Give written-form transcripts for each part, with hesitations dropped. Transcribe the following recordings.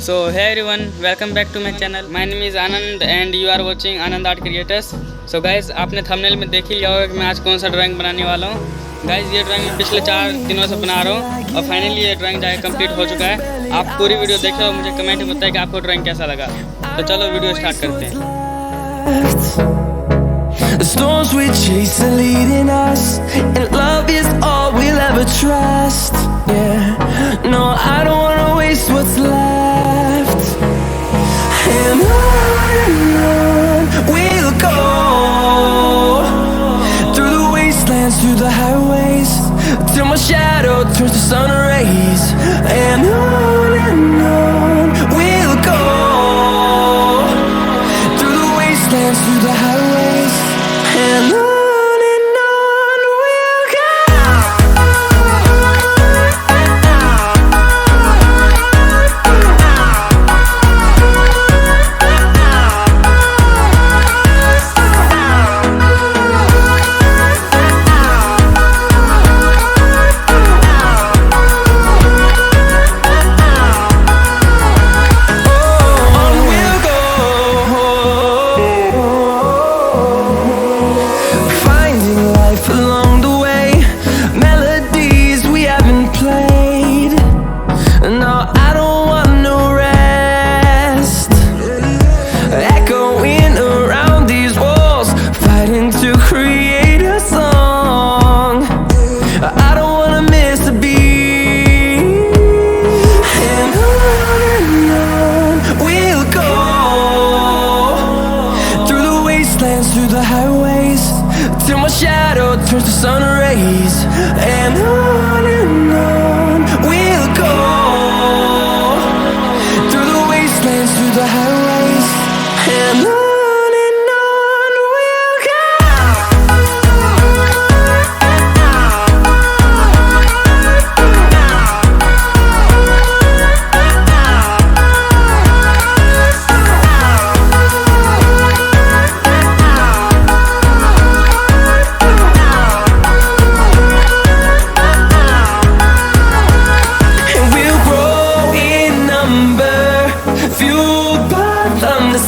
So hey everyone, welcome back to my channel. My name is Anand and you are watching Anand Art Creators. So guys, आपने thumbnail में देख ही लिया होगा कि मैं आज कौन सा ड्राइंग बनाने वाला हूँ. गाइज ये ड्राइंग मैं पिछले 4 दिनों से बना रहा हूँ और फाइनली ये ड्राइंग जाके कंप्लीट हो चुका है. आप पूरी वीडियो देखें और मुझे कमेंट में बताएं कि आपको ड्राइंग कैसा लगा. तो चलो वीडियो स्टार्ट करते हैं. The storms we chase are leading us, and love is all we'll ever trust. Yeah, no, I don't wanna waste what's left. And on we'll go, through the wastelands, through the highways, till my shadow turns to sun rays. And on we'll go, through the wastelands, through the highways. And on we'll go. Along the way, melodies we haven't played. No, I don't want no rest. Echoing around these walls, fighting to create a song. I don't wanna miss a beat. And on we'll go, through the wastelands, through the highways, till my shadow turns to sun rays. And on we'll go, through the wastelands, through the highways. And on we'll go.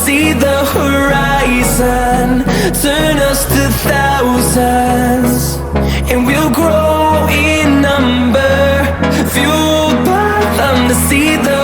See the horizon, turn us to thousands, and we'll grow in number, fueled by them to see the